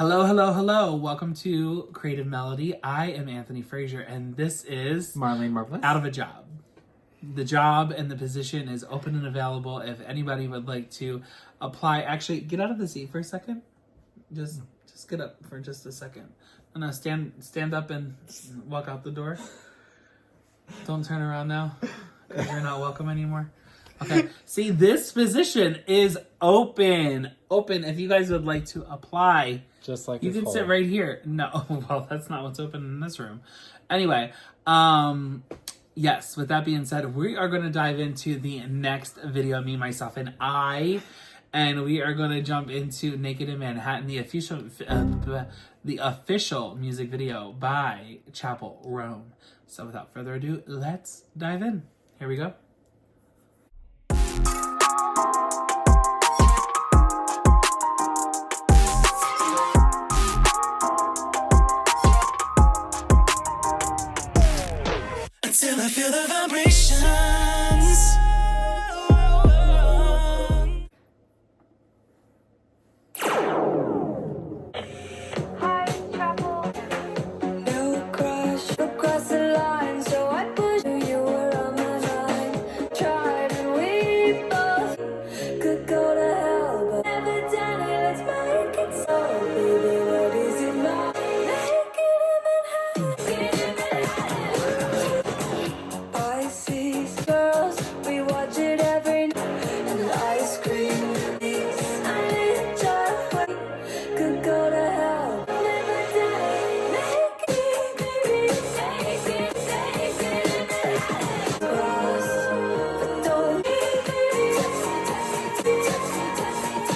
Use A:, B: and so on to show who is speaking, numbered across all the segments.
A: Hello, hello, hello. Welcome to Creative Melody. I am Anthony Frazer, and this is
B: Marlene Marvelous.
A: Out of a Job. The job and the position is open and available if anybody would like to apply. Actually, get out of the seat for a second. Just get up for just a second. No, stand up and walk out the door. Don't turn around now, because you're not welcome anymore. Okay. See, this position is open. Open. If you guys would like to apply,
B: Just like
A: you can sit right here. No, well, that's not what's open in this room. Anyway, yes, with that being said, we are going to dive into the next video, Me, Myself, and I. And we are going to jump into Naked in Manhattan, the official music video by Chappell Roan. So without further ado, let's dive in. Here we go.
C: Until I feel the vibrations.
D: Hi, Chappell. No crush across the line, so I pushed you. You were on my mind. Tried and we both could go to hell, but never done it. Let's make it so, baby. What is it like? Naked in Manhattan. I see girls, we watch it every night, and ice cream release. I need your way, could go to hell, never die. Naked, baby, naked in Manhattan. Cross, but don't leave me. Touch me, touch me,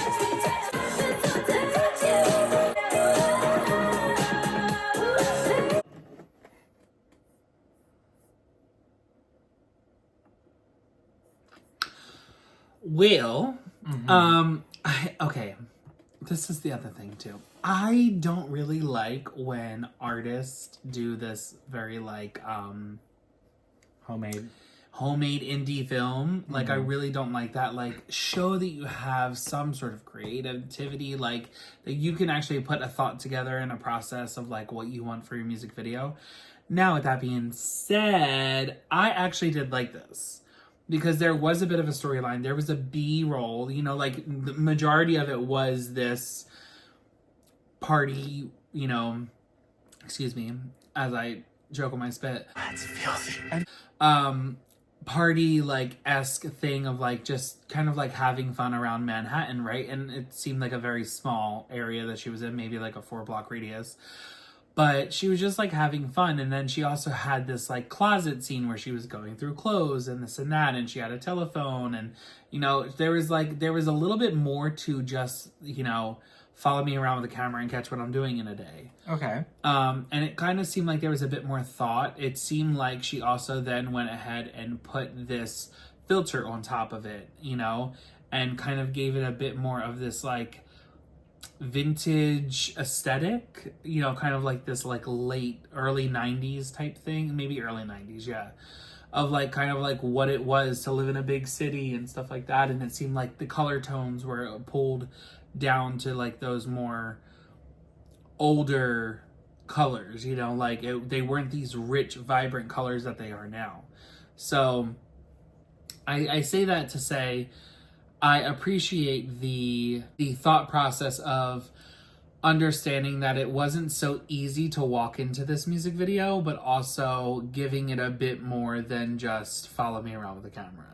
D: touch me, touch me, touch me, touch me, touch me.
A: Well, okay. This is the other thing too. I don't really like when artists do this very
B: Homemade.
A: homemade indie film. Like, I really don't like that. Like, show that you have some sort of creativity, like that you can actually put a thought together in a process of like what you want for your music video. Now, with that being said, I actually did like this because there was a bit of a storyline. There was a B-roll, you know, like the majority of it was this party, you know, excuse me, as I joke on my spit.
C: That's filthy.
A: Party like esque thing of like just kind of like having fun around Manhattan, right? And it seemed like a very small area that she was in, maybe like a 4-block radius. But she was just like having fun. And then she also had this like closet scene where she was going through clothes and this and that, and she had a telephone, and you know, there was a little bit more to just, you know, follow me around with a camera and catch what I'm doing in a day.
B: Okay.
A: And it kind of seemed like there was a bit more thought. It seemed like she also then went ahead and put this filter on top of it, you know, and kind of gave it a bit more of this like vintage aesthetic, you know, kind of like this like early 90s type thing, maybe early 90s, yeah, of like kind of like what it was to live in a big city and stuff like that. And it seemed like the color tones were pulled down to like those more older colors, you know, like they weren't these rich, vibrant colors that they are now. So I say that to say I appreciate the thought process of understanding that it wasn't so easy to walk into this music video, but also giving it a bit more than just follow me around with the camera.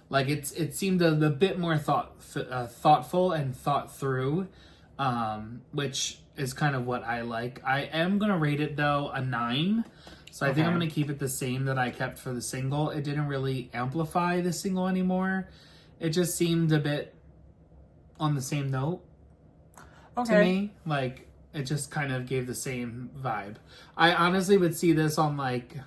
A: Like it seemed a bit more thoughtful and thought through, which is kind of what I like. I am gonna rate it though a 9. So I think I'm gonna keep it the same that I kept for the single. It didn't really amplify the single anymore. It just seemed a bit on the same note to me. Like, it just kind of gave the same vibe. I honestly would see this on like,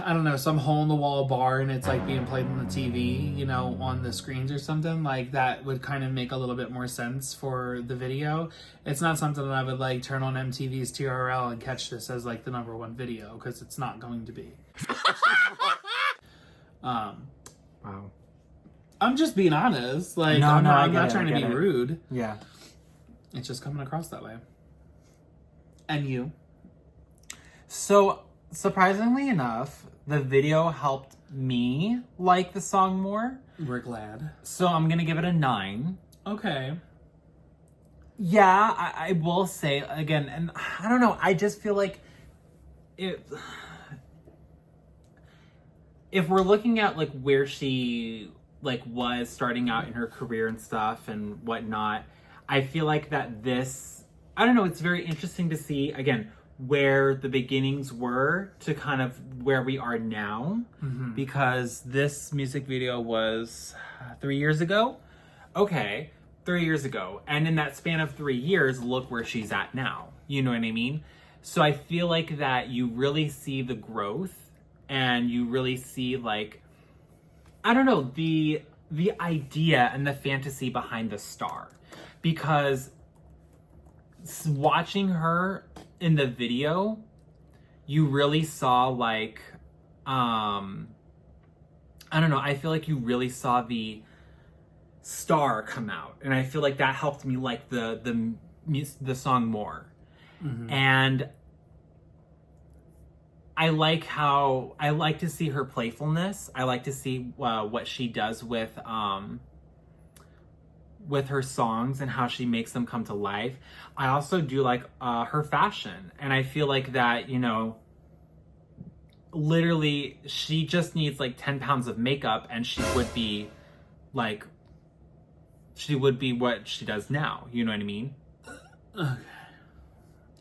A: I don't know, some hole-in-the-wall bar and it's like being played on the TV, you know, on the screens or something. Like, that would kind of make a little bit more sense for the video. It's not something that I would like turn on MTV's TRL and catch this as like the #1 video, because it's not going to be.
B: Wow.
A: I'm just being honest. Like,
B: No,
A: I'm
B: I
A: not
B: get it,
A: trying
B: I
A: to be
B: get it.
A: rude.
B: Yeah.
A: It's just coming across that way. And you?
B: So, surprisingly enough, the video helped me like the song more.
A: We're glad.
B: So, I'm gonna give it a 9.
A: Okay.
B: Yeah, I will say, again, and I don't know, I just feel like if we're looking at, like, where she, like, was starting out in her career and stuff and whatnot, I feel like that this, I don't know, it's very interesting to see, again, where the beginnings were to kind of where we are now, because this music video was 3 years ago. Okay, 3 years ago. And in that span of 3 years, look where she's at now. You know what I mean? So I feel like that you really see the growth and you really see, like, I don't know, the idea and the fantasy behind the star. Because watching her in the video, you really saw, like, I don't know, I feel like you really saw the star come out, and I feel like that helped me like the song more. And I like to see her playfulness. I like to see what she does with her songs and how she makes them come to life. I also do like her fashion, and I feel like that, you know, literally she just needs like 10 pounds of makeup and she would be like, she would be what she does now. You know what I mean?
A: Okay.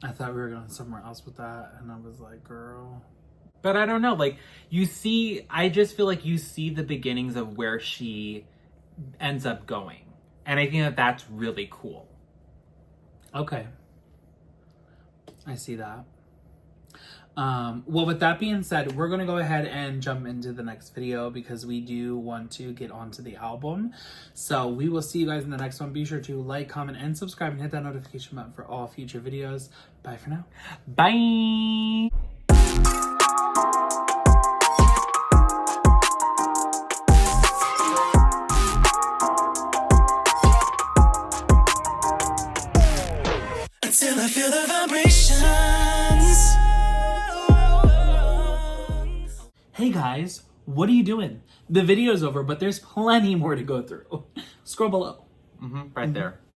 A: I thought we were going somewhere else with that, and I was like, girl.
B: But I don't know, like, you see, I just feel like you see the beginnings of where she ends up going. And I think that that's really cool.
A: Okay. I see that. Well, with that being said, we're going to go ahead and jump into the next video because we do want to get onto the album. So we will see you guys in the next one. Be sure to like, comment, and subscribe, and hit that notification button for all future videos. Bye for now.
B: Bye!
C: Until I feel the vibrations.
A: Hey guys, what are you doing? The video's over, but there's plenty more to go through. Scroll below.
B: Right there.